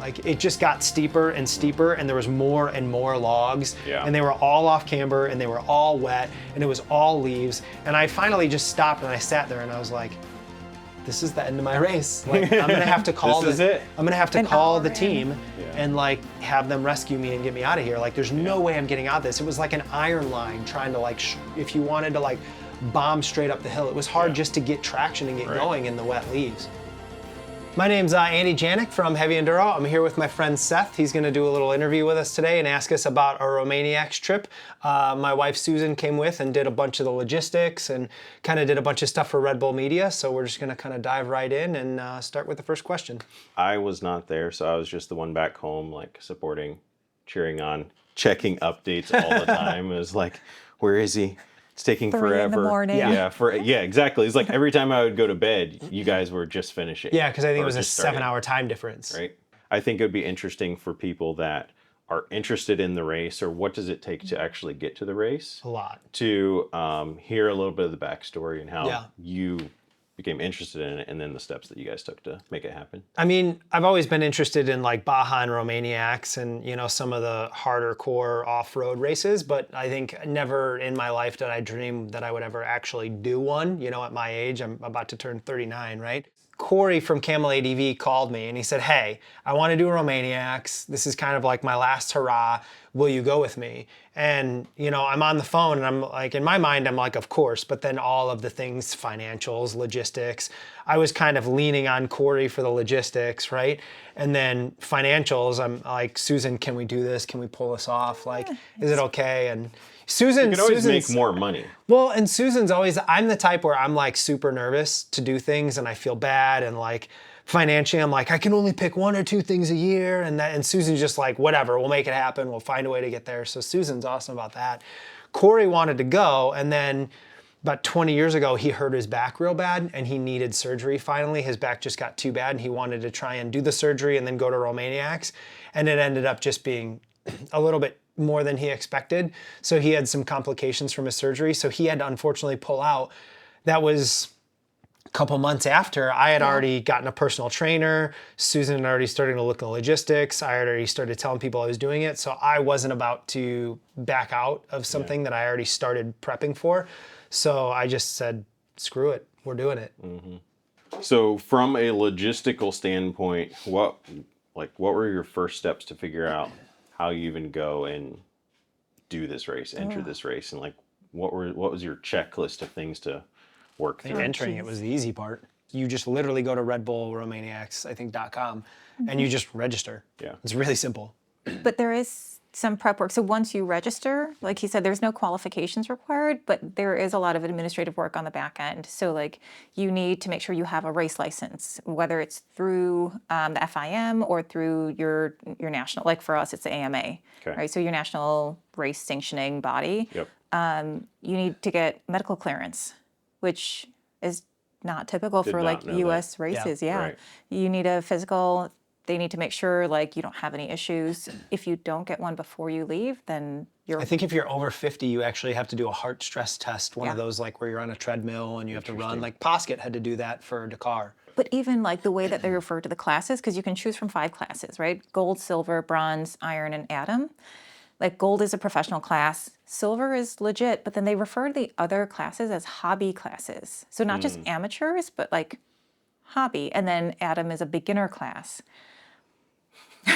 Like it just got steeper and steeper, and there was more and more logs, Yeah. and they were all off camber, and they were all wet, and it was all leaves. And I finally just stopped, and I sat there, and I was like, this is the end of my race. Like I'm gonna have to call This is it. I'm gonna have to call the team Yeah. and like have them rescue me and get me out of here. Like there's no way I'm getting out of this. It was like an iron line trying to like, if you wanted to like bomb straight up the hill, it was hard just to get traction and get going in the wet leaves. My name's Andy Janik from Heavy Enduro. I'm here with my friend Seth. He's gonna do a little interview with us today and ask us about our Romaniacs trip. My wife Susan came with and did a bunch of the logistics and kind of did a bunch of stuff for RedBull Media. So we're just gonna kind of dive right in and start with the first question. I was not there, so I was just the one back home, like supporting, cheering on, checking updates all the time. It was like, where is he? It's taking 3 forever. in the morning. Yeah, exactly. It's like every time I would go to bed, you guys were just finishing. Yeah, because I think it was a just starting, 7-hour time difference. Right. I think it would be interesting for people that are interested in the race, or what does it take to actually get to the race? A lot. To hear a little bit of the backstory and how Yeah. you became interested in it, and then the steps that you guys took to make it happen. I mean, I've always been interested in like Baja and Romaniacs and, you know, some of the harder core off-road races, but I think never in my life did I dream that I would ever actually do one. You know, at my age, I'm about to turn 39, right? Cory from Camel ADV called me and he said, hey, I want to do Romaniacs. This is kind of like my last hurrah. Will you go with me? And, you know, I'm on the phone and I'm like, in my mind, I'm like, of course, but then all of the things, financials, logistics, I was kind of leaning on Cory for the logistics, right? And then financials, I'm like, Susan, can we do this? Can we pull this off? Like, is it okay? And Susan, You can always Susan's, make more money. well, and Susan's always, I'm the type where I'm like super nervous to do things and I feel bad, and like financially I'm like, I can only pick 1 or 2 things a year, and Susan's just like, whatever, we'll make it happen, we'll find a way to get there. So Susan's awesome about that. Cory wanted to go, and then about 20 years ago he hurt his back real bad and he needed surgery finally. His back just got too bad and he wanted to try and do the surgery and then go to Romaniacs, and it ended up just being a little bit more than he expected. So he had some complications from his surgery. So he had to unfortunately pull out. That was a couple months after I had already gotten a personal trainer. Susan had already started to look at logistics. I had already started telling people I was doing it. So I wasn't about to back out of something that I already started prepping for. So I just said, screw it, we're doing it. Mm-hmm. So from a logistical standpoint, what were your first steps to figure out how you even go and do this race, enter this race, and like what was your checklist of things to work through? Entering it was the easy part. You just literally go to RedBull Romaniacs, I think .com, and you just register. Yeah. It's really simple. But there is some prep work. So once you register, like he said, there's no qualifications required, but there is a lot of administrative work on the back end. So like you need to make sure you have a race license, whether it's through the FIM or through your national, like for us, it's the AMA, right? So your national race sanctioning body. Yep. You need to get medical clearance, which is not typical for like US races. Yeah. Right. You need a physical. They need to make sure like you don't have any issues. If you don't get one before you leave, then you're... I think if you're over 50, you actually have to do a heart stress test, one of those like where you're on a treadmill and you have to run. Like Posket had to do that for Dakar. But even like the way that they refer to the classes, because you can choose from 5 classes, right? Gold, silver, bronze, iron, and atom. Like gold is a professional class, silver is legit, but then they refer to the other classes as hobby classes. So not just amateurs, but like hobby. And then atom is a beginner class.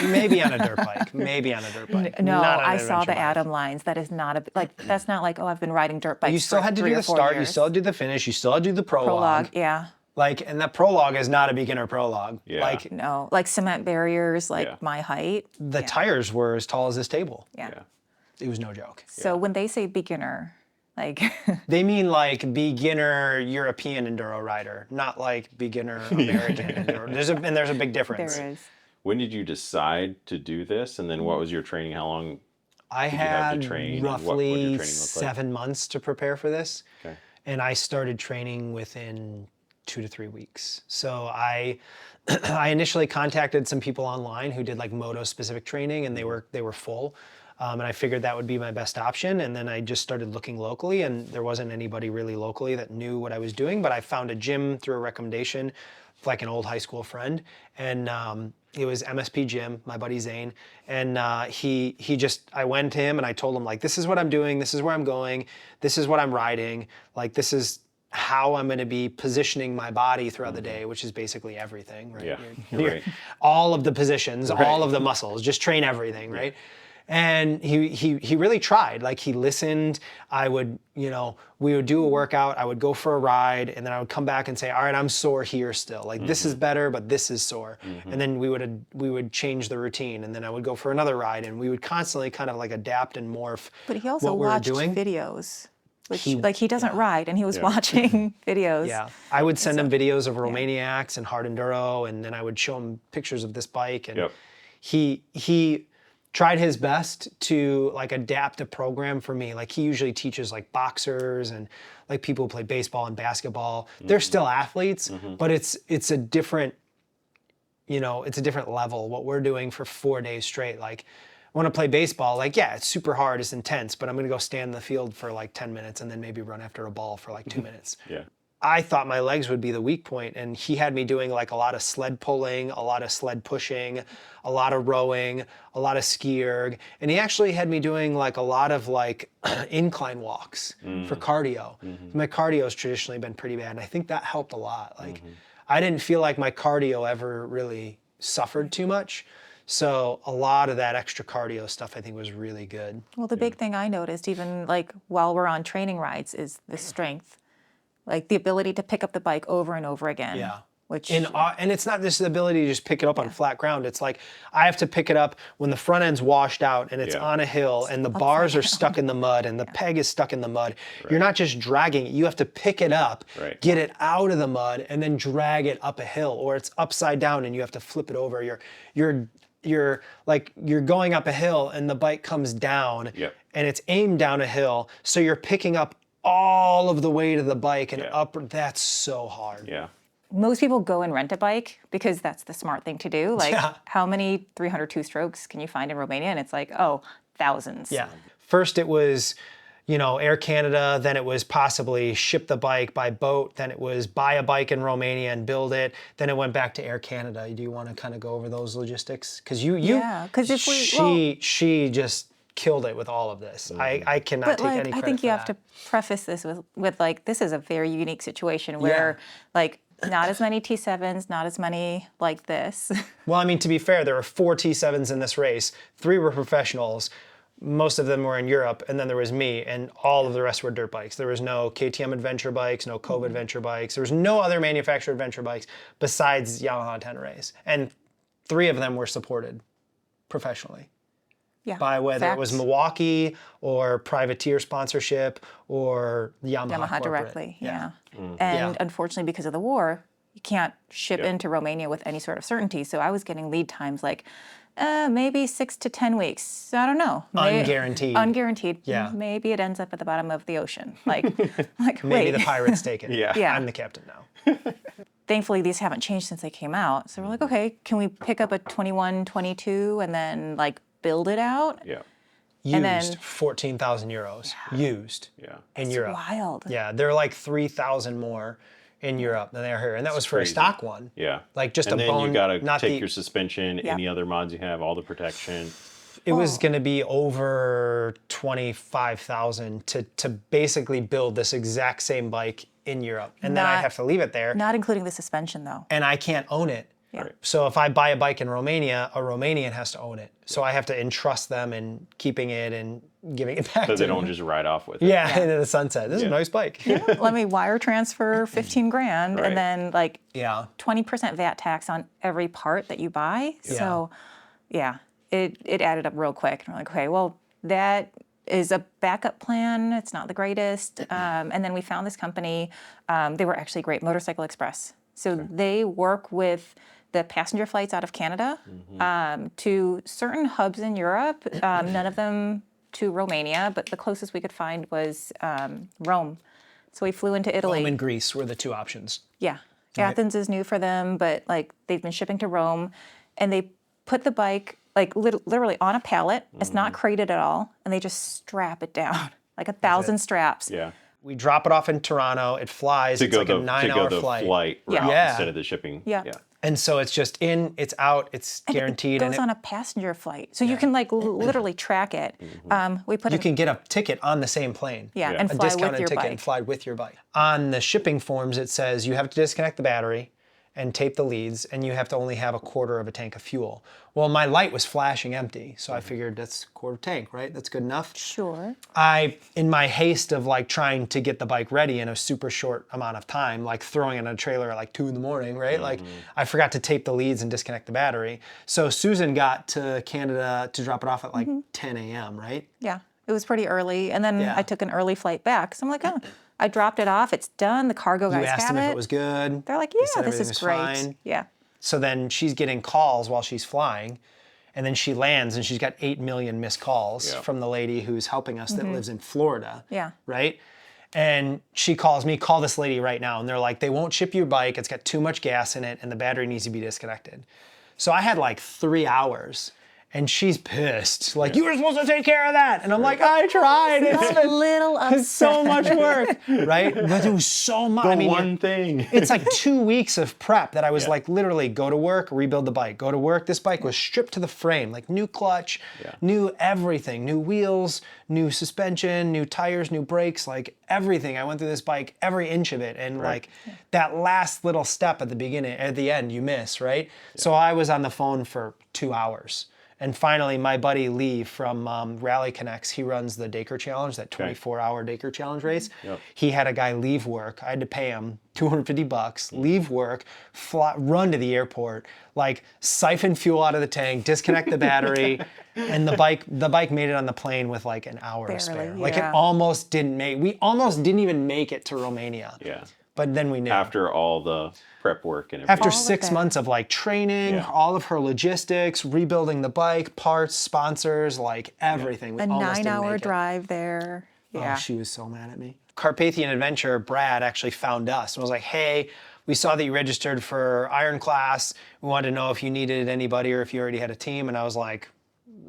Maybe on a dirt bike. Maybe on a dirt bike. No, Not on an I saw the adventure bike. Adam lines. That is not a like. That's not like, oh, I've been riding dirt bikes. You still for had to 3 do or the 4 start. You years. still had to do the finish. You still had to do the prologue. Yeah. Like, and that prologue is not a beginner prologue. Yeah. Like No, like cement barriers, like my height. the tires were as tall as this table. Yeah. It was no joke. So when they say beginner, like They mean like beginner European enduro rider, not like beginner American enduro. There's a big difference. there is. When did you decide to do this, and then what was your training? How long? I you have to had train, and what did your roughly training look like? 7 months to prepare for this. Okay. And I started training within 2 to 3 weeks. So I initially contacted some people online who did like moto specific training, and they were full. And I figured that would be my best option. And then I just started looking locally, and there wasn't anybody really locally that knew what I was doing, but I found a gym through a recommendation like an old high school friend, and it was MSP Jim, my buddy Zane, and I went to him and I told him, like, this is what I'm doing, this is where I'm going, this is what I'm riding, like, this is how I'm going to be positioning my body throughout the day, which is basically everything, right? Yeah, You're right. all of the positions, all of the muscles, just train everything, right? And he really tried. Like, he listened. I would, we would do a workout. I would go for a ride, and then I would come back and say, all right, I'm sore here still. Like, this is better, but this is sore. And then we would change the routine, and then I would go for another ride, and we would constantly kind of like adapt and morph. But he also what we were watched doing. videos. Which, he doesn't ride, and he was watching videos. Yeah, I would send him videos of Romaniacs and hard enduro, and then I would show him pictures of this bike, and he tried his best to like adapt a program for me. Like, he usually teaches like boxers and like people who play baseball and basketball. They're still athletes, but it's a different, it's a different level. What we're doing for 4 days straight, like, I want to play baseball, like, yeah, it's super hard, it's intense, but I'm going to go stand in the field for like 10 minutes and then maybe run after a ball for like 2 minutes. Yeah. I thought my legs would be the weak point, and he had me doing like a lot of sled pulling, a lot of sled pushing, a lot of rowing, a lot of ski erg, and he actually had me doing like a lot of like incline walks for cardio. My cardio's traditionally been pretty bad, and I think that helped a lot. Like, I didn't feel like my cardio ever really suffered too much. So a lot of that extra cardio stuff I think was really good. Well, the big thing I noticed, even like while we're on training rides, is the strength. Like the ability to pick up the bike over and over again. Yeah. Which And it's not just the ability to just pick it up on flat ground. It's like I have to pick it up when the front end's washed out and it's on a hill and the bars are stuck in the mud and the peg is stuck in the mud. You're not just dragging it. You have to pick it up, get it out of the mud, and then drag it up a hill, or it's upside down and you have to flip it over. You're going up a hill and the bike comes down and it's aimed down a hill. So you're picking up all of the weight of the bike and up. That's so hard. Yeah. most people go and rent a bike because that's the smart thing to do. Like, how many 302 strokes can you find in Romania? And it's like, oh, thousands. Yeah. First it was, you know, Air Canada, then it was possibly ship the bike by boat, then it was buy a bike in Romania and build it, then it went back to Air Canada. Do you want to kind of go over those logistics? Because she just killed it with all of this. I cannot take any credit I think you for have that. to preface this with like, this is a very unique situation where like not as many T7s, not as many like this. Well, I mean, to be fair, there were 4 T7s in this race. 3 were professionals. Most of them were in Europe, and then there was me, and all of the rest were dirt bikes. There was no KTM adventure bikes, no Cove adventure bikes. There was no other manufacturer adventure bikes besides Yamaha Teneres. And 3 of them were supported professionally. Yeah. By whether it was Milwaukee or privateer sponsorship or Yamaha corporate. Directly, And unfortunately, because of the war, you can't ship into Romania with any sort of certainty. So I was getting lead times like maybe 6 to 10 weeks. I don't know. Unguaranteed. Unguaranteed. Yeah. Maybe it ends up at the bottom of the ocean. Like Maybe wait. the pirates take it. Yeah. I'm the captain now. Thankfully, these haven't changed since they came out. So we're like, okay, can we pick up a 21, 22 and then like build it out? Yeah. Used 14,000 euros. Used. Yeah. In Europe. Wild. Yeah, they're like 3,000 more in Europe than they are here, and that was for a stock one. Yeah. Like just and a then bone. you gotta not take the, your suspension, any other mods you have, all the protection. It was going to be over 25,000 to basically build this exact same bike in Europe, and then I have to leave it there. Not including the suspension, though. And I can't own it. Yeah. Right. So if I buy a bike in Romania, a Romanian has to own it. So I have to entrust them in keeping it and giving it back So to they them. don't just ride off with it. Yeah, into the sunset. This is a nice bike. Let me wire transfer 15 grand Right. and then like Yeah. 20% VAT tax on every part that you buy. So it added up real quick. And we're like, okay, well, that is a backup plan. It's not the greatest. And then we found this company. They were actually great, Motorcycle Express. So they work with the passenger flights out of Canada to certain hubs in Europe, none of them to Romania, but the closest we could find was Rome. So we flew into Italy. Rome and Greece were the 2 options. Yeah. Athens is new for them, but like they've been shipping to Rome, and they put the bike like literally on a pallet. It's not crated at all, and they just strap it down like 1,000 straps. Yeah. We drop it off in Toronto. It flies. It's like a 9-hour flight. Flight route Yeah. instead of the shipping. Yeah. And so it's just in, it's out, it's guaranteed. It goes on a passenger flight, so you can like literally track it. We put you can get a ticket on the same plane. and A fly discounted with your ticket bike. and fly with your bike. On the shipping forms, it says you have to disconnect the battery and tape the leads, and you have to only have a quarter of a tank of fuel. Well, my light was flashing empty, so I figured that's a quarter tank, right? That's good enough. Sure. In my haste of like trying to get the bike ready in a super short amount of time, like throwing it in a trailer at like 2 a.m, right? Like I forgot to tape the leads and disconnect the battery. So Susan got to Canada to drop it off at like 10 a.m, right? Yeah, it was pretty early, and then Yeah. I took an early flight back. So I'm like, oh, I dropped it off. It's done. The cargo guys You asked have them it. if it was good. They're like, They yeah, said this everything is was great. fine. Yeah. So then she's getting calls while she's flying, and then she lands and she's got 8 million missed calls Yeah. from the lady who's helping us that lives in Florida. Yeah. Right? And she calls me, call this lady right now. And they're like, they won't ship your bike. It's got too much gas in it and the battery needs to be disconnected. So I had like 3 hours. And she's pissed. Like, you were supposed to take care of that. And I'm like, I tried. It's A little upset. so much work, right? But it was so much. The I mean, one thing. it's like 2 weeks of prep that I was Yeah. like literally go to work, rebuild the bike, go to work. This bike was stripped to the frame, like new clutch, Yeah. new everything, new wheels, new suspension, new tires, new brakes, like everything. I went through this bike, every inch of it. And like that last little step at the beginning, at the end, you miss, right? So I was on the phone for 2 hours. And finally, my buddy Lee from Rally Connects, he runs the Dacre Challenge, that 24-hour Dacre Challenge race. Yep. He had a guy leave work. I had to pay him $250, leave work, run to the airport, like siphon fuel out of the tank, disconnect the battery, and the bike made it on the plane with like an hour to spare. Barely, Like it yeah. almost didn't make. We almost didn't even make it to Romania. Yeah. But then we knew. After all the prep work and everything. After All of 6 that. months of like training, Yeah. all of her logistics, rebuilding the bike, parts, sponsors, like everything. We A almost didn't 9-hour make it. drive there. Yeah. Oh, she was so mad at me. Carpathian Adventure, Brad actually found us and was like, hey, we saw that you registered for Iron Class. We wanted to know if you needed anybody or if you already had a team. And I was like,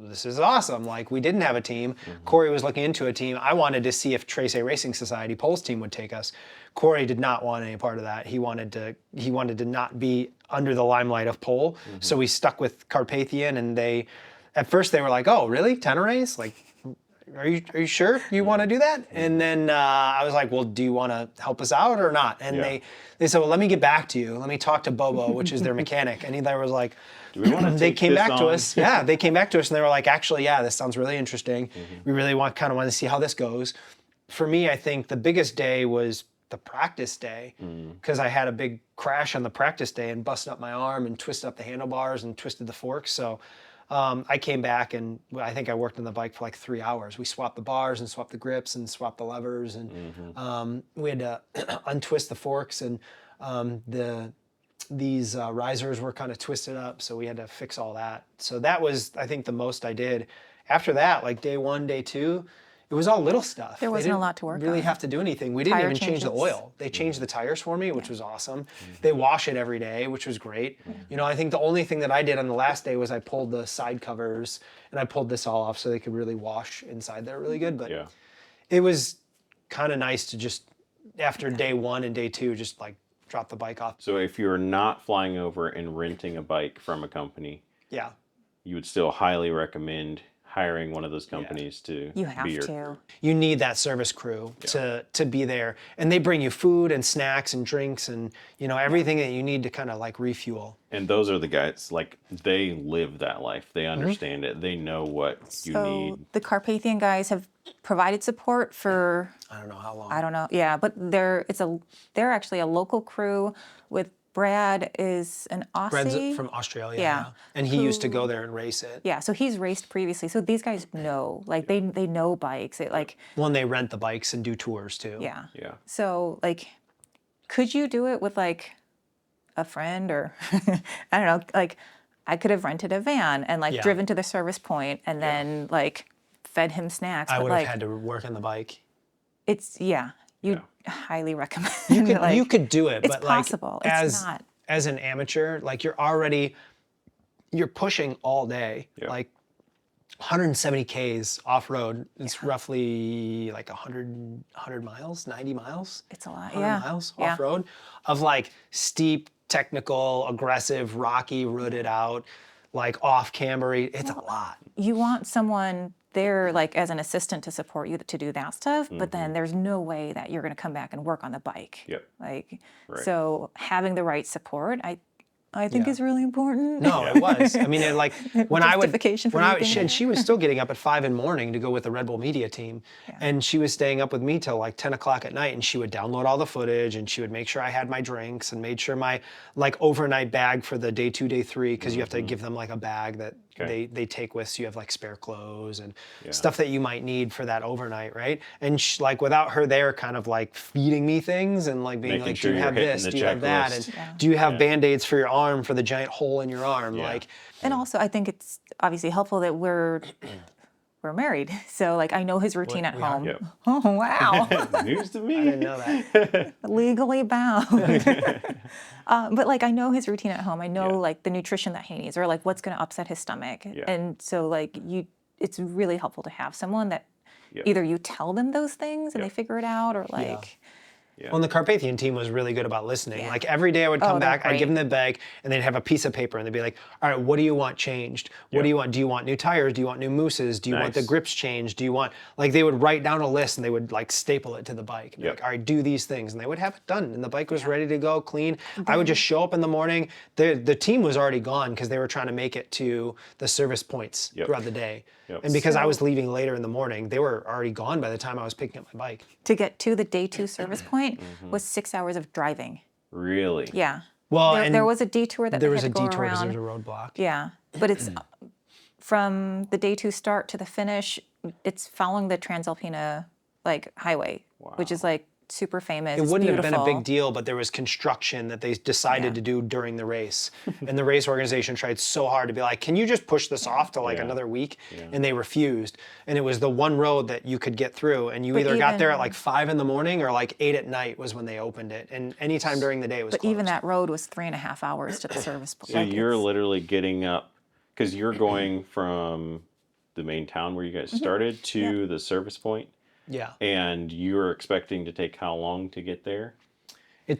this is awesome. Like, we didn't have a team. Cory was looking into a team. I wanted to see if Trace Racing Society, Pol's team, would take us. Cory did not want any part of that. He wanted to not be under the limelight of Pol. So we stuck with Carpathian, and at first they were like, oh, really? Tenere's? Like, are you sure you want to do that? And then I was like, well, do you want to help us out or not? And Yeah. they said, well, let me get back to you. Let me talk to Bobo, which is their mechanic. And he was like, Do we want to they take came this back to on? us. Yeah, they came back to us and they were like, actually, yeah, this sounds really interesting. We really want to see how this goes. For me, I think the biggest day was the practice day, because I had a big crash on the practice day and busted up my arm and twisted up the handlebars and twisted the forks. So I came back and I think I worked on the bike for like 3 hours. We swapped the bars and swapped the grips and swapped the levers, and we had to untwist the forks, and these risers were kind of twisted up, so we had to fix all that. So that was, I think, the most I did. After that, like day 1, day 2, it was all little stuff. There They wasn't a didn't lot to work really on. have to do anything. We didn't Tire even change the changes. oil. They changed the tires for me, which was awesome. They wash it every day, which was great. You know, I think the only thing that I did on the last day was I pulled the side covers and I pulled this all off so they could really wash inside there really good. But Yeah. it was kind of nice to just, after day 1 and day 2, just like drop the bike off. So if you're not flying over and renting a bike from a company, Yeah. you would still highly recommend hiring one of those companies to You have be your to. You need that service crew to be there, and they bring you food and snacks and drinks and, you know, everything that you need to kind of like refuel. And those are the guys, like, they live that life. They understand it. They know what you So need. the Carpathian guys have provided support for, I don't know how long. I don't know, yeah, but they're actually a local crew with Brad is an Aussie. Brad's from Australia, Yeah. and he used to go there and race it. Yeah, so he's raced previously. So these guys know, like they know bikes. When they rent the bikes and do tours too. Yeah. Yeah. So like, could you do it with like a friend or I don't know, like I could have rented a van and like Yeah. driven to the service point and then like fed him snacks. I but, would have like, had to work on the bike. You'd highly recommend. You could do it, it's but like possible. It's not. as an amateur, like you're pushing all day. Yeah. Like 170 Ks off-road. It's roughly like 100 miles, 90 miles. It's a lot, 100 miles off-road of like steep, technical, aggressive, rocky, rooted out, like off-cambery. It's a lot. You want someone there like as an assistant to support you to do that stuff, but then there's no way that you're going to come back and work on the bike. Yep. Like, Right. so having the right support, I think is really important. No, it was. I mean, like when I would, Justification for when I anything. and she was still getting up at 5 in the morning to go with the Red Bull media team, and she was staying up with me till like 10 o'clock at night, and she would download all the footage, and she would make sure I had my drinks, and made sure my like overnight bag for the day 2, day 3, because you have to give them like a bag that they take with, so you have like spare clothes and stuff that you might need for that overnight, right? And like without her there, kind of like feeding me things and like being Making like, sure do you you're have hitting this? the Do you have that? checklist. And do you have Band-Aids for your arm for the giant hole in your arm? Like, And also, I think it's obviously helpful that we're married. So like I know his routine at home. Yep. Oh, wow. News to me. I didn't know that. Legally bound. But like I know his routine at home. I know like the nutrition that he needs or like what's going to upset his stomach. And so like it's really helpful to have someone that either you tell them those things and they figure it out or like... Well, and the Carpathian team was really good about listening. Like every day I would come they're back, I'd give great. them the bag, and they'd have a piece of paper, and they'd be like, all right, what do you want changed? What do you want? Do you want new tires? Do you want new mousses? Do you want the Nice. grips changed? Do you want, like they would write down a list, and they would like staple it to the bike. And be like, all right, do these things. And they would have it done, and the bike was ready to go, clean. I would just show up in the morning. The team was already gone because they were trying to make it to the service points throughout the day. And because I was leaving later in the morning, they were already gone by the time I was picking up my bike. To get to the day 2 service point was 6 hours of driving. Really? Yeah. Well, There, and there was a detour that there they was a had to go detour because around. there was a roadblock. Yeah, but it's from the day 2 start to the finish. It's following the Transalpina like highway, which is like super famous. It wouldn't have been a beautiful. big deal, but there was construction that they decided to do during the race. And the race organization tried so hard to be like, can you just push this off to like another week? And they refused. And it was the one road that you could get through. And you either got there at like 5 in the morning or like 8 at night was when they opened it. And anytime during the day it was But closed. even that road was 3.5 hours to the service point. So you're literally getting up because you're going from the main town where you guys started to the service point. Yeah. And you're expecting to take how long to get there? It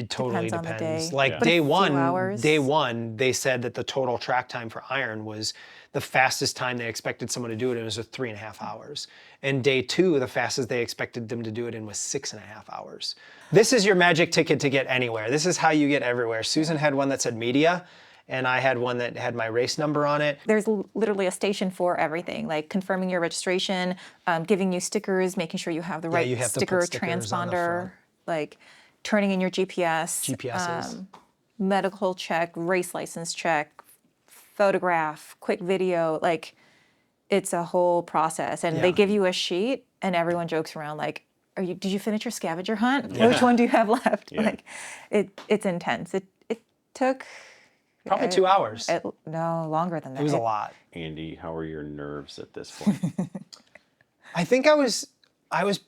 totally Depends on the depends. day. Like But a day few one, hours. they said that the total track time for iron was the fastest time they expected someone to do it in was 3.5 hours. And day 2, the fastest they expected them to do it in was 6.5 hours. This is your magic ticket to get anywhere. This is how you get everywhere. Susan had one that said media, and I had one that had my race number on it. There's literally a station for everything, like confirming your registration, giving you stickers, making sure you have the right you have to put sticker stickers on the front. transponder, like turning in your GPS, GPSs. medical check, race license check, photograph, quick video, like it's a whole process. And they give you a sheet and everyone jokes around like, did you finish your scavenger hunt? Which one do you have left? Like it's intense. It took Probably 2 hours. no, longer than that. It was a lot. Andy, how are your nerves at this point? I think I was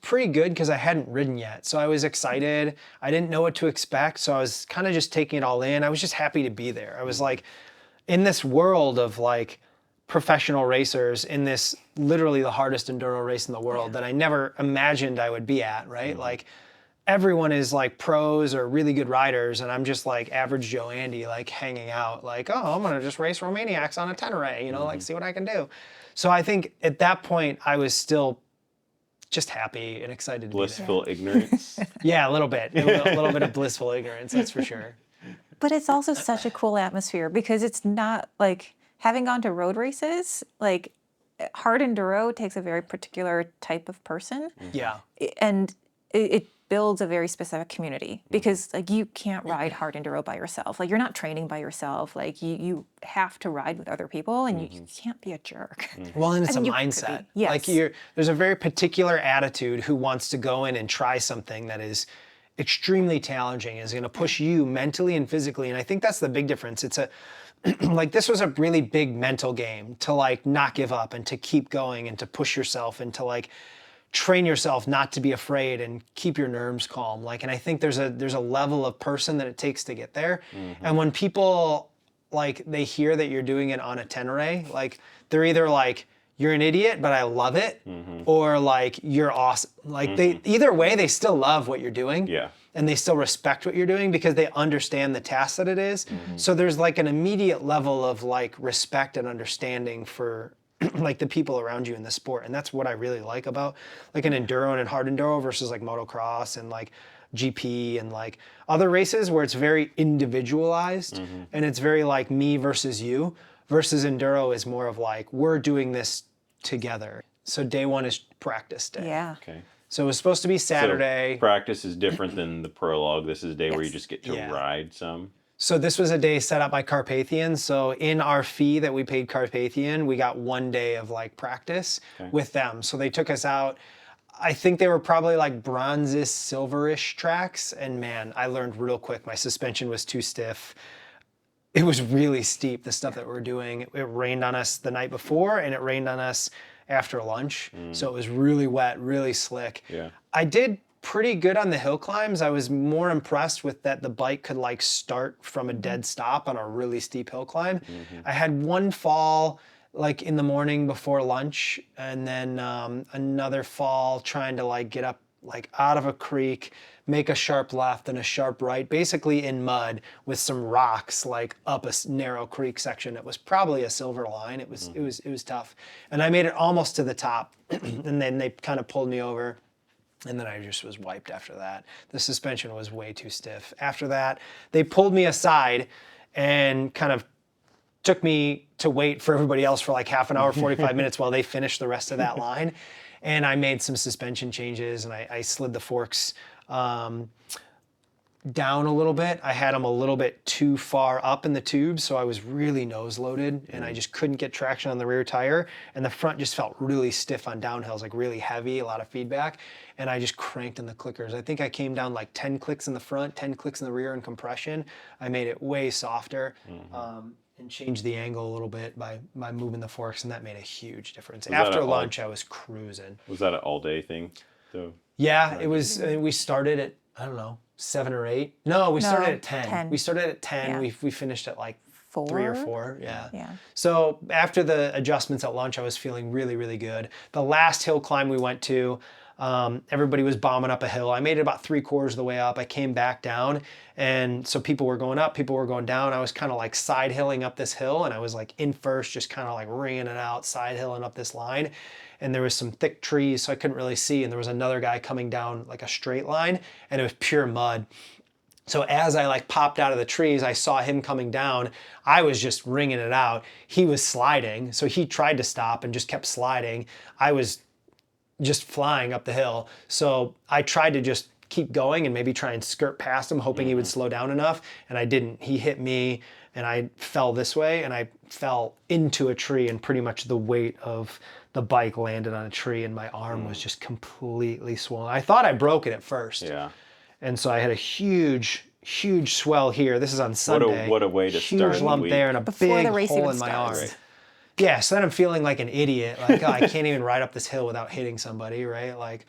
pretty good because I hadn't ridden yet. So I was excited. I didn't know what to expect. So I was kind of just taking it all in. I was just happy to be there. I was like, in this world of like professional racers, in this literally the hardest enduro race in the world that I never imagined I would be at, right? Like everyone is like pros or really good riders, and I'm just like average Joe Andy, like hanging out, like, oh, I'm gonna just race Romaniacs on a Tenere, you know, like see what I can do. So I think at that point I was still just happy and excited to Blissful ignorance. be there. Yeah, a little bit, a little bit of blissful ignorance, that's for sure. But it's also such a cool atmosphere because it's not like having gone to road races, like hard enduro takes a very particular type of person. Yeah. And it builds a very specific community because like you can't ride hard enduro by yourself. Like you're not training by yourself. Like you have to ride with other people and you can't be a jerk. Well, and it's I mean, a you could mindset. be, yes. Like there's a very particular attitude who wants to go in and try something that is extremely challenging, is going to push you mentally and physically. And I think that's the big difference. It's like this was a really big mental game to like not give up and to keep going and to push yourself and to like train yourself not to be afraid and keep your nerves calm. Like, and I think there's a level of person that it takes to get there. And when people like they hear that you're doing it on a Tenere, like they're either like, you're an idiot, but I love it, or like you're awesome. Like they either way, they still love what you're doing. Yeah. And they still respect what you're doing because they understand the task that it is. So there's like an immediate level of like respect and understanding for like the people around you in the sport. And that's what I really like about like an enduro and hard enduro versus like motocross and like GP and like other races where it's very individualized and it's very like me versus you, versus enduro is more of like, we're doing this together. So day one is practice day. Yeah. Okay. So it was supposed to be Saturday. So practice is different than the prologue. This is a day where you just get to Yeah. ride some. So this was a day set up by Carpathian. So in our fee that we paid Carpathian, we got 1 day of like practice with them. So they took us out. I think they were probably like bronze-ish, silverish tracks. And man, I learned real quick. My suspension was too stiff. It was really steep, the stuff that we're doing. It rained on us the night before and it rained on us after lunch. So it was really wet, really slick. Yeah. I did pretty good on the hill climbs. I was more impressed with that the bike could like start from a dead stop on a really steep hill climb. I had one fall like in the morning before lunch, and then another fall trying to like get up like out of a creek, make a sharp left and a sharp right, basically in mud with some rocks like up a narrow creek section. It was probably a silver line. It was tough. And I made it almost to the top and then they kind of pulled me over. And then I just was wiped after that. The suspension was way too stiff. After that, they pulled me aside and kind of took me to wait for everybody else for like half an hour, 45 minutes while they finished the rest of that line. And I made some suspension changes and I slid the forks down a little bit. I had them a little bit too far up in the tube, so I was really nose loaded and I just couldn't get traction on the rear tire. And the front just felt really stiff on downhills, like really heavy, a lot of feedback. And I just cranked in the clickers. I think I came down like 10 clicks in the front, 10 clicks in the rear in compression. I made it way softer and changed the angle a little bit by moving the forks, and that made a huge difference. After lunch, I was cruising. Was that an all-day thing? So yeah, it was. We started at, I don't know, 7 or 8. No, we started at 10. We started at 10. Yeah. We finished at like 4? 3 or 4. Yeah. Yeah. So after the adjustments at lunch, I was feeling really, really good. The last hill climb we went to, everybody was bombing up a hill. I made it about 3/4 of the way up. I came back down, and so people were going up, people were going down. I was kind of like side hilling up this hill, and I was like in first, just kind of like ringing it out, side hilling up this line. And there was some thick trees, so I couldn't really see. And there was another guy coming down like a straight line, and it was pure mud. So as I like popped out of the trees, I saw him coming down. I was just ringing it out. He was sliding, so he tried to stop and just kept sliding. I was just flying up the hill. So I tried to just keep going and maybe try and skirt past him, hoping he would slow down enough. And I didn't. He hit me and I fell this way and I fell into a tree, and pretty much the weight of the bike landed on a tree and my arm was just completely swollen. I thought I broke it at first. yeah. And so I had a huge swell here. This is on Sunday. What a way to huge start the lump week. there and a Before big the race hole even in my starts. arm. Right. Yeah, so then I'm feeling like an idiot. Like, oh, I can't even ride up this hill without hitting somebody, right? Like,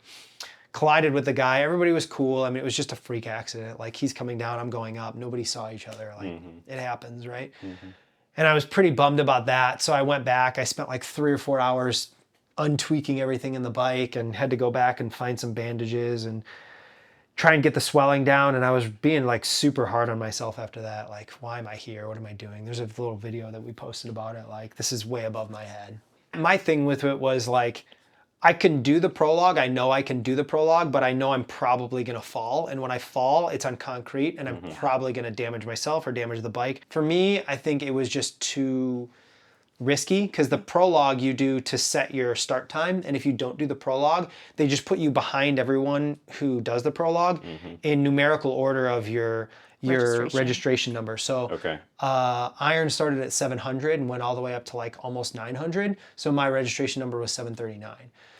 collided with the guy. Everybody was cool. I mean, it was just a freak accident. Like, he's coming down, I'm going up. Nobody saw each other. Like, it happens, right? And I was pretty bummed about that. So I went back. I spent like 3 or 4 hours untweaking everything in the bike and had to go back and find some bandages and try and get the swelling down. And I was being like super hard on myself after that. Like, why am I here? What am I doing? There's a little video that we posted about it. Like, this is way above my head. My thing with it was like, I can do the prologue. I know I can do the prologue, but I know I'm probably going to fall. And when I fall, it's on concrete and I'm probably going to damage myself or damage the bike. For me, I think it was just too risky, because the prologue you do to set your start time, and if you don't do the prologue, they just put you behind everyone who does the prologue in numerical order of your registration number. So Okay. Iron started at 700 and went all the way up to like almost 900. So my registration number was 739.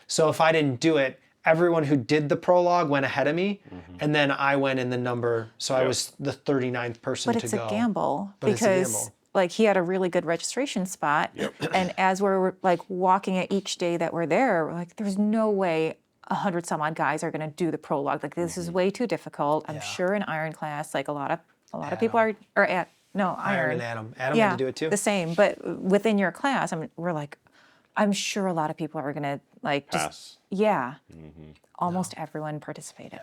So if I didn't do it, everyone who did the prologue went ahead of me, and then I went in the number. So I was the 39th person But to it's go. a gamble But it's a because gamble. like he had a really good registration spot, and as we're like walking at each day that we're there, we're like, there's no way 100 some odd guys are going to do the prologue. Like, this is way too difficult. I'm sure in Iron class, like a lot of people are at Iron and Adam. Adam yeah, had to do it too. the same. But within your class, we're like, I'm sure a lot of people are gonna like just Pass. yeah. Almost everyone participated.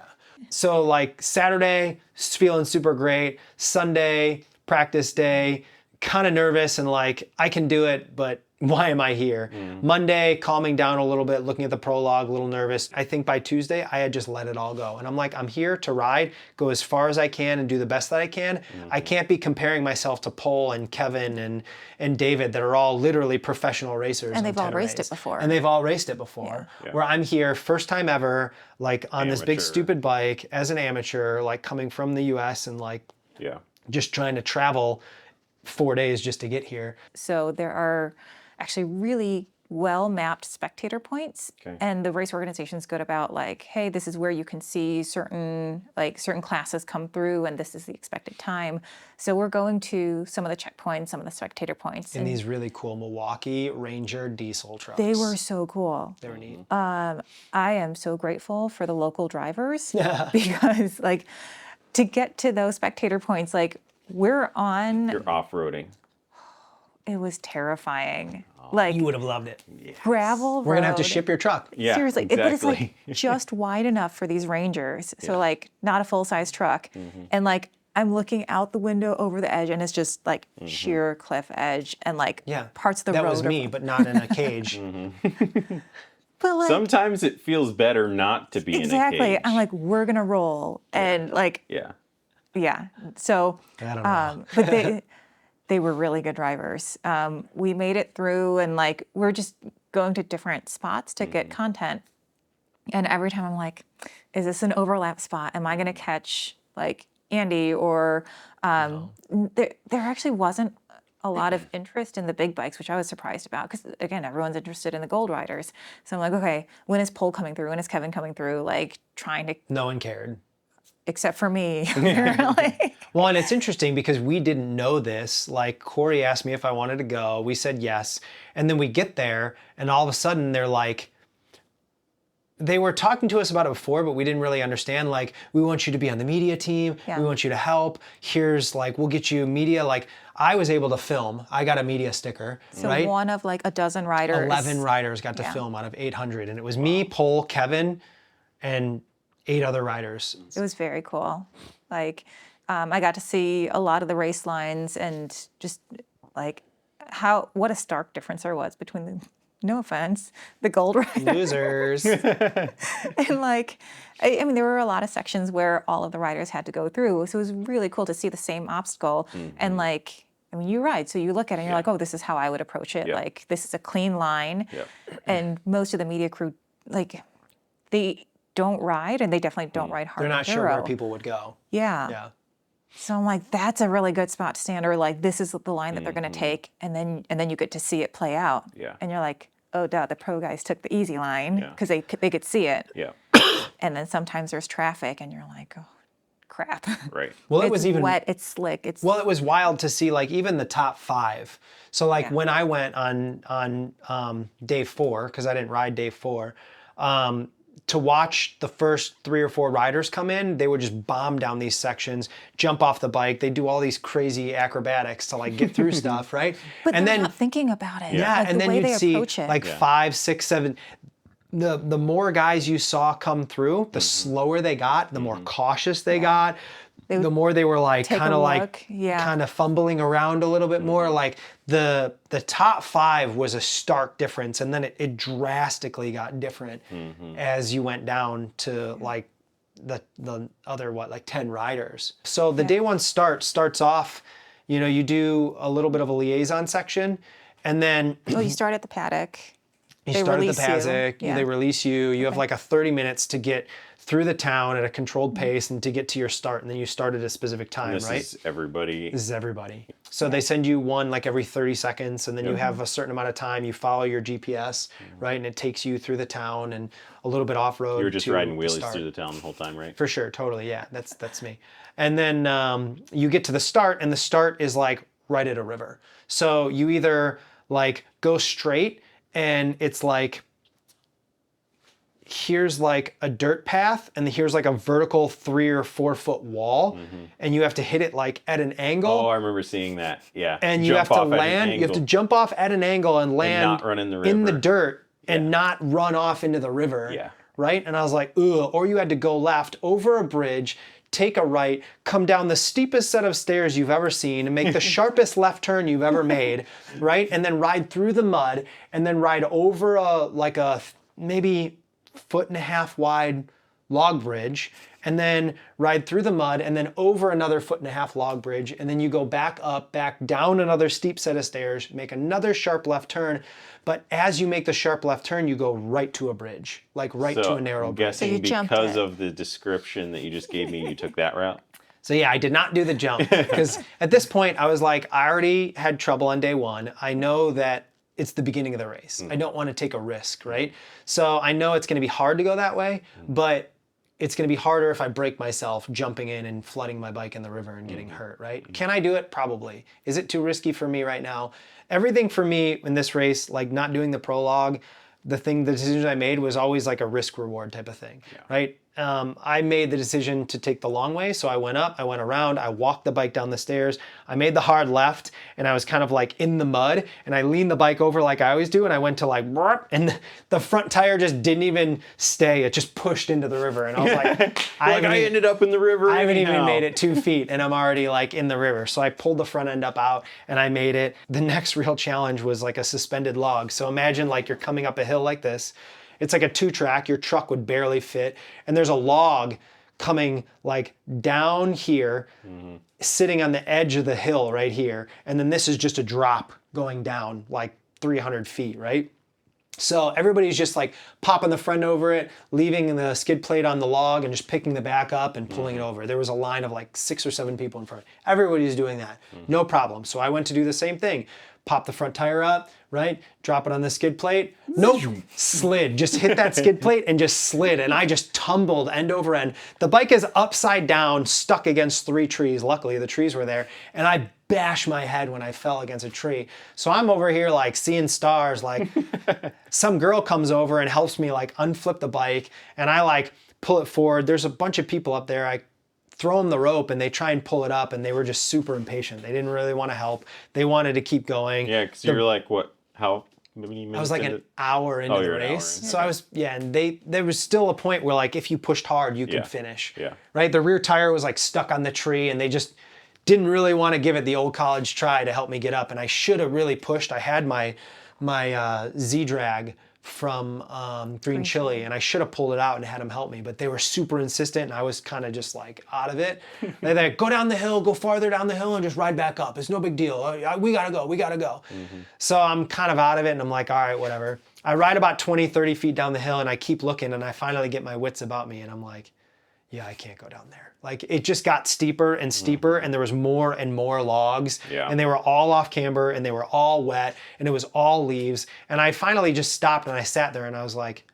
So like Saturday, feeling super great. Sunday, practice day, kind of nervous and like I can do it, but why am I here? Monday, calming down a little bit, looking at the prologue, a little nervous. I think by Tuesday, I had just let it all go. And I'm like, I'm here to ride, go as far as I can and do the best that I can. I can't be comparing myself to Pol and Kevin and David that are all literally professional racers. And they've all raced Teneres. it before. And they've all raced it before. Yeah. Where I'm here, first time ever, like on this big Amateur. stupid bike as an amateur, like coming from the US and like Yeah. just trying to travel 4 days just to get here. So there are actually really well mapped spectator points, Okay. and the race organization's good about like, hey, this is where you can see certain classes come through, and this is the expected time. So we're going to some of the checkpoints, some of the spectator points, In these really cool Milwaukee Ranger diesel trucks. they were so cool. They were neat. I am so grateful for the local drivers because like to get to those spectator points, like we're on, You're off-roading. it was terrifying. Like You would have loved it. gravel road. We're gonna have to ship your truck. Yeah, Seriously, exactly. but it's like just wide enough for these Rangers. So like not a full-size truck. And like I'm looking out the window over the edge and it's just like sheer cliff edge and like Yeah. parts of the that road. was me, but not in a cage. But like Sometimes it feels better not to be in a exactly. cage. I'm like, we're gonna roll. And like Yeah. So I don't know. but they were really good drivers. We made it through and like we're just going to different spots to get content. And every time I'm like, is this an overlap spot? Am I going to catch like Andy? Or there actually wasn't a lot of interest in the big bikes, which I was surprised about because again, everyone's interested in the gold riders. So I'm like, okay, when is Pol coming through? When is Kevin coming through? Like trying to, No one cared. except for me. apparently. Well, and it's interesting because we didn't know this. Like Cory asked me if I wanted to go. We said yes. And then we get there and all of a sudden they're like, they were talking to us about it before, but we didn't really understand. Like, we want you to be on the media team. Yeah. We want you to help. Here's like, we'll get you media. Like I was able to film. I got a media sticker, So right? one of like a dozen riders. 11 riders got to Yeah. film out of 800. And it was me, Pol, Kevin, and 8 other riders. It was very cool. Like, I got to see a lot of the race lines and just like what a stark difference there was between the, no offense, the gold riders. Losers. And like, I mean, there were a lot of sections where all of the riders had to go through. So it was really cool to see the same obstacle. And like, I mean, you ride, so you look at it and you're like, oh, this is how I would approach it. Yeah. Like, this is a clean line. Yep. And most of the media crew, like, they don't ride and they definitely don't ride hard. They're not sure where enduro. people would go. Yeah. Yeah. So I'm like, that's a really good spot to stand, or like this is the line that they're going to take, and then you get to see it play out. Yeah. And you're like, oh, duh, the pro guys took the easy line Yeah. because they could see it. Yeah. And then sometimes there's traffic, and you're like, oh, crap. Right. Well, it It's was even wet. It's slick. It's Well, it was wild to see like even the top 5. So like Yeah. when I went on day 4, because I didn't ride day 4, to watch the first 3 or 4 riders come in, they would just bomb down these sections, jump off the bike. They do all these crazy acrobatics to like get through stuff, right? but and they're then not thinking about it. yeah, Like, and the then way you'd they see approach it. like 5, 6, 7. The more guys you saw come through, the slower they got, the more cautious they got. The more they were like take a kind of like look, yeah. kind of fumbling around a little bit more. Like the top 5 was a stark difference, and then it drastically got different as you went down to like the other like 10 riders. So the day 1 starts off, you know, you do a little bit of a liaison section, and then well, you start at the paddock. you They start at the release you. paddock, Yeah. they release you. You have like a 30 minutes to get through the town at a controlled pace and to get to your start, and then you start at a specific time, This right? is everybody. This is everybody. So they send you one like every 30 seconds, and then you have a certain amount of time. You follow your GPS, right? And it takes you through the town and a little bit off road. You were just to riding the wheelies start. through the town the whole time, right? For sure, totally, yeah. That's me. And then you get to the start, and the start is like right at a river. So you either like go straight, and it's like here's like a dirt path and here's like a vertical 3 or 4 foot wall, and you have to hit it like at an angle. Oh, I remember seeing that. Yeah. And you have to land. You have to jump off at an angle and land not run in the river. dirt and not run off into the river. Yeah. Right? And I was like, ugh. Or you had to go left over a bridge, take a right, come down the steepest set of stairs you've ever seen, and make the sharpest left turn you've ever made, right? And then ride through the mud, and then ride over a maybe 1.5 foot wide log bridge, and then ride through the mud, and then over another 1.5 foot log bridge, and then you go back up, back down another steep set of stairs, make another sharp left turn. But as you make the sharp left turn, you go right to a bridge, like right to a narrow I'm bridge. guessing So you jumped because it. of the description that you just gave me, you took that route. So yeah, I did not do the jump because at this point I was like, I already had trouble on day one. I know that it's the beginning of the race. I don't want to take a risk, right? So I know it's going to be hard to go that way, but it's going to be harder if I break myself jumping in and flooding my bike in the river and getting hurt, right? Can I do it? Probably. Is it too risky for me right now? Everything for me in this race, like not doing the prologue, the decision I made was always like a risk reward type of thing, right? I made the decision to take the long way. So I went up, I went around, I walked the bike down the stairs. I made the hard left and I was kind of like in the mud and I leaned the bike over like I always do. And I went to like, and the front tire just didn't even stay. It just pushed into the river. And I was like, I ended up in the river. I haven't even made it 2 feet and I'm already like in the river. So I pulled the front end up out and I made it. The next real challenge was like a suspended log. So imagine like you're coming up a hill like this. It's like a 2-track, your truck would barely fit. And there's a log coming like down here, sitting on the edge of the hill right here. And then this is just a drop going down like 300 feet, right? So everybody's just like popping the front over it, leaving the skid plate on the log and just picking the back up and pulling it over. There was a line of like 6 or 7 people in front. Everybody's doing that, no problem. So I went to do the same thing. Pop the front tire up, right? Drop it on the skid plate. Nope, slid. Just hit that skid plate and just slid. And I just tumbled end over end. The bike is upside down, stuck against 3 trees. Luckily, the trees were there. And I bashed my head when I fell against a tree. So I'm over here like seeing stars. Like some girl comes over and helps me like unflip the bike. And I like pull it forward. There's a bunch of people up there. I throw them the rope and they try and pull it up and they were just super impatient. They didn't really want to help. They wanted to keep going. Yeah, because you were like, what, how many minutes? I was like an hour into the race. So Okay. I was, and there was still a point where like if you pushed hard, you could finish. Yeah. Right? The rear tire was like stuck on the tree and they just didn't really want to give it the old college try to help me get up. And I should have really pushed. I had my Z-Drag from Green Chili and I should have pulled it out and had them help me, but they were super insistent and I was kind of just like out of it. They're like, go down the hill, go farther down the hill and just ride back up. It's no big deal. We gotta go. So I'm kind of out of it and I'm like, all right, whatever. I ride about 20, 30 feet down the hill and I keep looking and I finally get my wits about me and I'm like, yeah, I can't go down there. Like it just got steeper and steeper and there was more and more logs and they were all off camber and they were all wet and it was all leaves. And I finally just stopped and I sat there and I was like,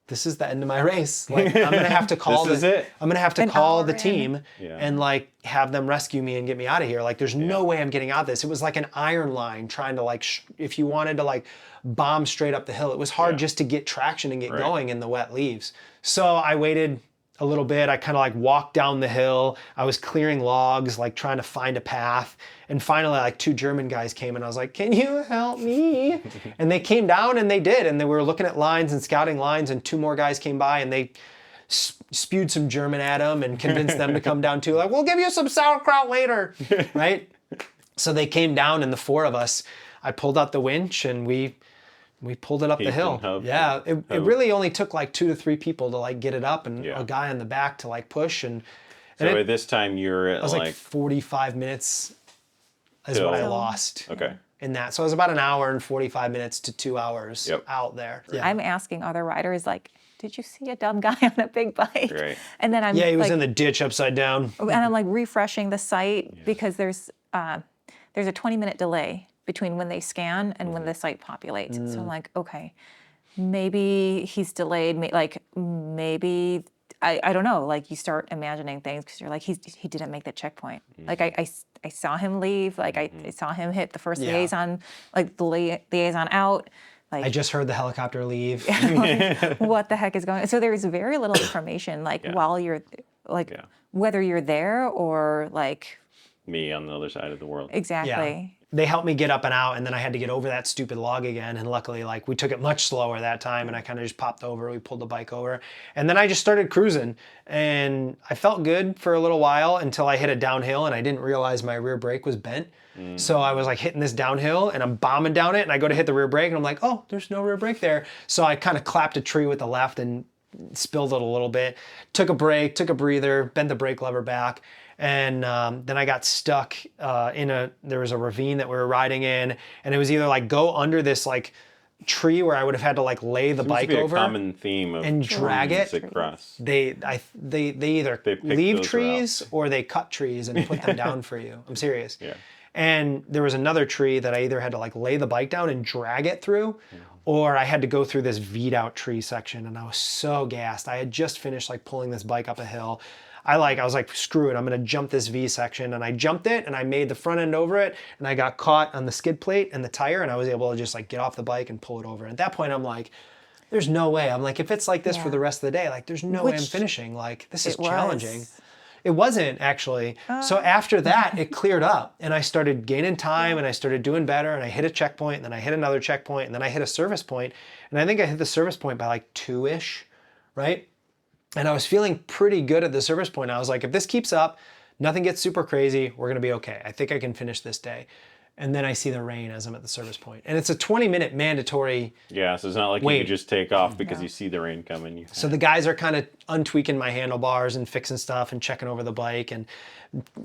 this is the end of my race. Like I'm gonna have to call I'm gonna have to call the team and like have them rescue me and get me out of here. Like there's no way I'm getting out of this. It was like an iron line trying to like, if you wanted to like bomb straight up the hill, it was hard just to get traction and get going in the wet leaves. So I waited a little bit. I kind of like walked down the hill. I was clearing logs, like trying to find a path. And finally, like 2 German guys came and I was like, can you help me? And they came down and they did. And they were looking at lines and scouting lines and 2 more guys came by and they spewed some German at them and convinced them to come down too. Like, we'll give you some sauerkraut later, right? So they came down and the 4 of us, I pulled out the winch and we pulled it up the hill. Yeah, it really only took like 2 to 3 people to like get it up and a guy on the back to like push. And so at this time you're at like 45 minutes is what I lost. Okay. In that. So it was about an hour and 45 minutes to 2 hours out there. Yeah. I'm asking other riders like, did you see a dumb guy on a big bike? Right. And then I'm he was like, in the ditch upside down. and I'm like refreshing the site because there's a 20-minute delay between when they scan and when the site populates. So I'm like, okay, maybe he's delayed. Maybe I don't know. Like you start imagining things because you're like, he didn't make the checkpoint. Like I saw him leave. Like I saw him hit the first liaison, like the liaison out. Like, I just heard the helicopter leave. what the heck is going on? So there's very little information, like while you're, like whether you're there or like Me on the other side of the world. exactly. They helped me get up and out, and then I had to get over that stupid log again. And luckily, like, we took it much slower that time, and I kind of just popped over. We pulled the bike over, and then I just started cruising, and I felt good for a little while until I hit a downhill, and I didn't realize my rear brake was bent. So I was like hitting this downhill, and I'm bombing down it, and I go to hit the rear brake, and I'm like, oh, there's no rear brake there. So I kind of clapped a tree with the left and spilled it a little bit. Took a break, took a breather, bent the brake lever back. And then I got stuck there was a ravine that we were riding in, and it was either like go under this like tree where I would have had to like lay the bike over. A common theme of and drag it. across. They either leave trees or they cut trees and put them down for you. I'm serious. Yeah. And there was another tree that I either had to like lay the bike down and drag it through, or I had to go through this V'd out tree section, and I was so gassed. I had just finished like pulling this bike up a hill. I was like, screw it, I'm gonna jump this V section. And I jumped it, and I made the front end over it, and I got caught on the skid plate and the tire, and I was able to just like get off the bike and pull it over. And at that point, I'm like, there's no way. I'm like, if it's like this for the rest of the day, like there's no way I'm finishing. Like, this is challenging. It wasn't actually. So after that, it cleared up, and I started gaining time, and I started doing better, and I hit a checkpoint, and then I hit another checkpoint, and then I hit a service point, and I think I hit the service point by like 2-ish, right? And I was feeling pretty good at the service point. I was like, if this keeps up, nothing gets super crazy, we're gonna be okay. I think I can finish this day. And then I see the rain as I'm at the service point. And it's a 20-minute mandatory. Yeah, so it's not like you can just take off because you see the rain coming. So the guys are kind of untweaking my handlebars and fixing stuff and checking over the bike and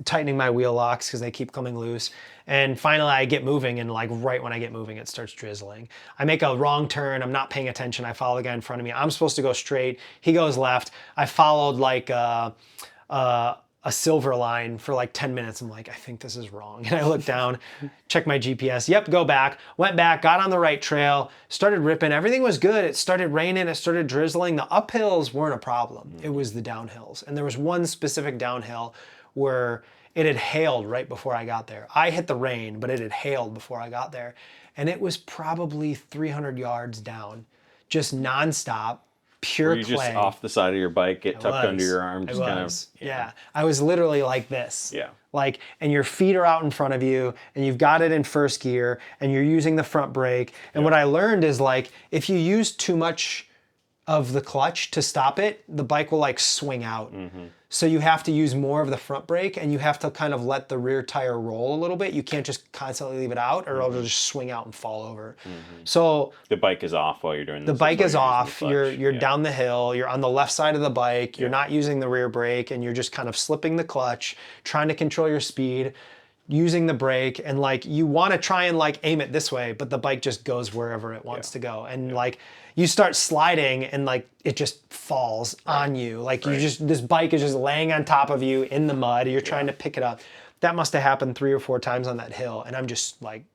tightening my wheel locks because they keep coming loose. And finally I get moving, and like right when I get moving, it starts drizzling. I make a wrong turn, I'm not paying attention, I follow the guy in front of me. I'm supposed to go straight, he goes left. I followed like a silver line for like 10 minutes. I'm like, I think this is wrong. And I look down, check my GPS. Yep, go back. Went back, got on the right trail, started ripping. Everything was good. It started raining, it started drizzling. The uphills weren't a problem. It was the downhills. And there was one specific downhill where it had hailed right before I got there. I hit the rain, but it had hailed before I got there. And it was probably 300 yards down, just nonstop. Pure Were you clay. just off the side of your bike, get tucked under your arm, just kind of. Yeah. I was literally like this. Yeah. Like, and your feet are out in front of you, and you've got it in first gear, and you're using the front brake. And what I learned is like, if you use too much of the clutch to stop it, the bike will like swing out. So you have to use more of the front brake, and you have to kind of let the rear tire roll a little bit. You can't just constantly leave it out, or it'll just swing out and fall over. So the bike is off while you're doing this. the bike is off. You're down the hill. You're on the left side of the bike. You're not using the rear brake, and you're just kind of slipping the clutch, trying to control your speed, using the brake, and like you want to try and like aim it this way, but the bike just goes wherever it wants to go. And like you start sliding, and like it just falls on you. Like you just, this bike is just laying on top of you in the mud. You're trying to pick it up. That must have happened 3 or 4 times on that hill, and I'm just like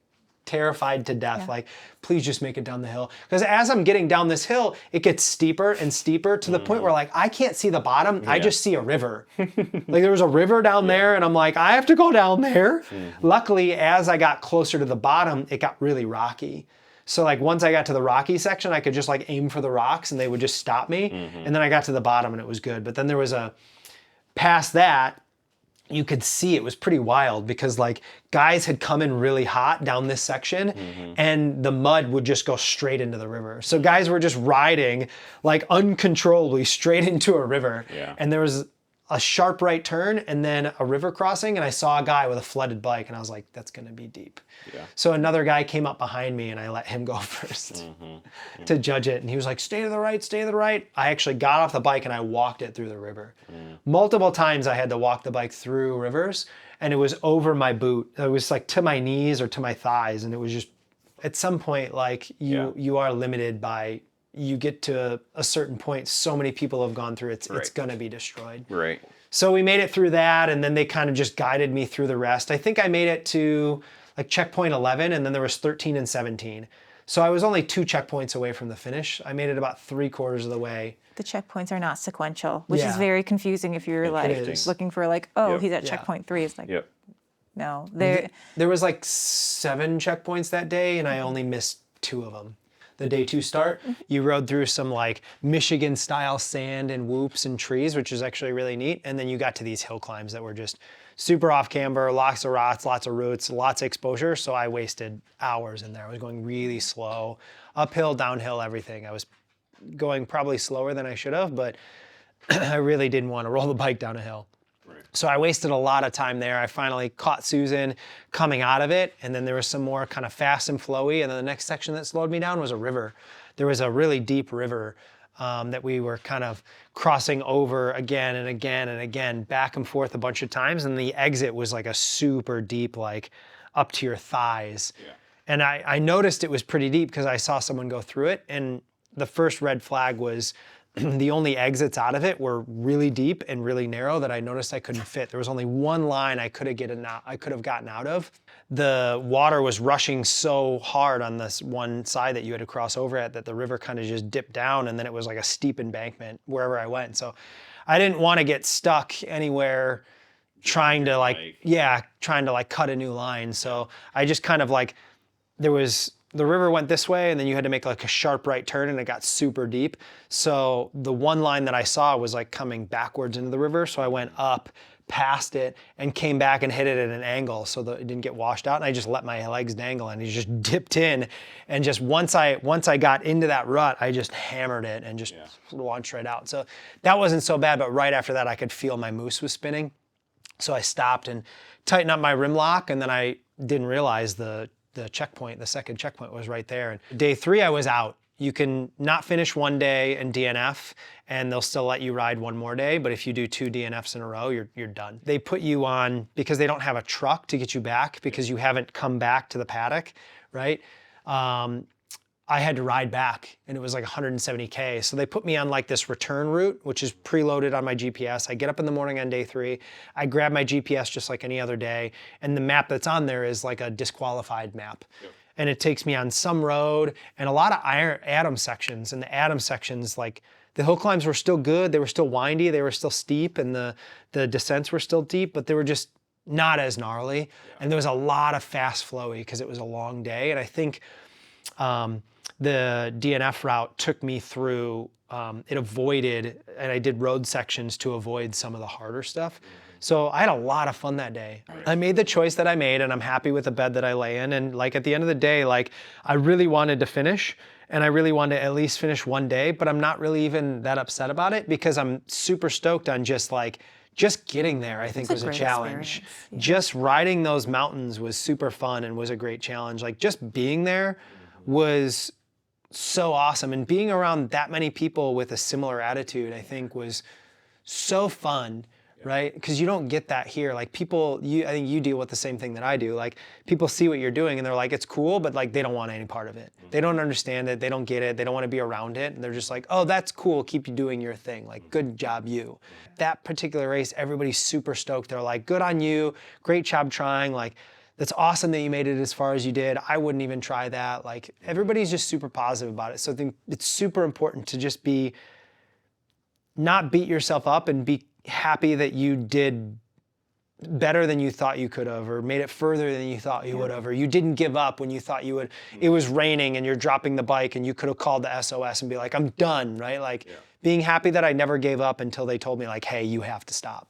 terrified to death. Like, please just make it down the hill. Because as I'm getting down this hill, it gets steeper and steeper to the point where like I can't see the bottom. I just see a river. Like there was a river down there, and I'm like, I have to go down there. Luckily, as I got closer to the bottom, it got really rocky. So like once I got to the rocky section, I could just like aim for the rocks, and they would just stop me. And then I got to the bottom, and it was good. But then there was past that, you could see it was pretty wild, because like guys had come in really hot down this section, and the mud would just go straight into the river. So guys were just riding like uncontrollably straight into a river. And there was a sharp right turn and then a river crossing, and I saw a guy with a flooded bike, and I was like, that's gonna be deep. So another guy came up behind me, and I let him go first to judge it, and he was like, stay to the right, stay to the right. I actually got off the bike and I walked it through the river. Multiple times I had to walk the bike through rivers, and it was over my boot. It was like to my knees or to my thighs, and it was just, at some point, like you are limited by, you get to a certain point, so many people have gone through it, it's gonna be destroyed. So we made it through that, and then they kind of just guided me through the rest. I think I made it to like checkpoint 11, and then there was 13 and 17. So I was only 2 checkpoints away from the finish. I made it about 3/4 of the way. The checkpoints are not sequential, which is very confusing if you're like looking for like, oh, he's at checkpoint 3. It's like, no. There was like 7 checkpoints that day, and I only missed 2 of them. the day 2 start. You rode through some like Michigan style sand and whoops and trees, which is actually really neat. And then you got to these hill climbs that were just super off camber, lots of rocks, lots of roots, lots of exposure. So I wasted hours in there. I was going really slow, uphill, downhill, everything. I was going probably slower than I should have, but I really didn't want to roll the bike down a hill. So I wasted a lot of time there. I finally caught Susan coming out of it, and then there was some more kind of fast and flowy, and then the next section that slowed me down was a river. There was a really deep river that we were kind of crossing over again and again and again, back and forth a bunch of times, and the exit was like a super deep, like up to your thighs. Yeah. And I noticed it was pretty deep because I saw someone go through it, and the first red flag was the only exits out of it were really deep and really narrow that I noticed I couldn't fit. There was only one line I could have gotten out of. The water was rushing so hard on this one side that you had to cross over it that the river kind of just dipped down, and then it was like a steep embankment wherever I went. So I didn't want to get stuck anywhere trying to cut a new line. So I just kind of like, the river went this way, and then you had to make like a sharp right turn, and it got super deep. So the one line that I saw was like coming backwards into the river. So I went up past it and came back and hit it at an angle so that it didn't get washed out. And I just let my legs dangle, and it just dipped in. And just once I got into that rut, I just hammered it and just launched right out. So that wasn't so bad, but right after that, I could feel my moose was spinning. So I stopped and tightened up my rim lock, and then I didn't realize the checkpoint, the second checkpoint was right there. And day 3, I was out. You can not finish one day and DNF, and they'll still let you ride one more day. But if you do 2 DNFs in a row, you're done. They put you on, because they don't have a truck to get you back because you haven't come back to the paddock, right? I had to ride back, and it was like 170K. So they put me on like this return route, which is preloaded on my GPS. I get up in the morning on day 3. I grab my GPS just like any other day. And the map that's on there is like a disqualified map. Yep. And it takes me on some road and a lot of Adam sections. And the Adam sections, like the hill climbs were still good. They were still windy. They were still steep. And the descents were still deep, but they were just not as gnarly. Yeah. And there was a lot of fast flowy because it was a long day. And I think, the DNF route took me through, it avoided, and I did road sections to avoid some of the harder stuff. So I had a lot of fun that day. Right. I made the choice that I made, and I'm happy with the bed that I lay in. And like at the end of the day, like I really wanted to finish, and I really wanted to at least finish one day, but I'm not really even that upset about it because I'm super stoked on just getting there, I think, was a challenge. Yeah. Just riding those mountains was super fun and was a great challenge. Like just being there was so awesome, and being around that many people with a similar attitude, I think, was so fun, right? Because you don't get that here. Like people, I think you deal with the same thing that I do. Like people see what you're doing and they're like, it's cool, but like they don't want any part of it. They don't understand it. They don't get it. They don't want to be around it. And they're just like, oh, that's cool. Keep you doing your thing. Like, good job, you. That particular race, everybody's super stoked. They're like, good on you. Great job trying. Like, that's awesome that you made it as far as you did. I wouldn't even try that. Like, everybody's just super positive about it. So I think it's super important to just not beat yourself up and be happy that you did better than you thought you could have, or made it further than you thought you would have, or you didn't give up when you thought you would. It was raining and you're dropping the bike and you could have called the SOS and be like, I'm done, right? Like being happy that I never gave up until they told me like, hey, you have to stop.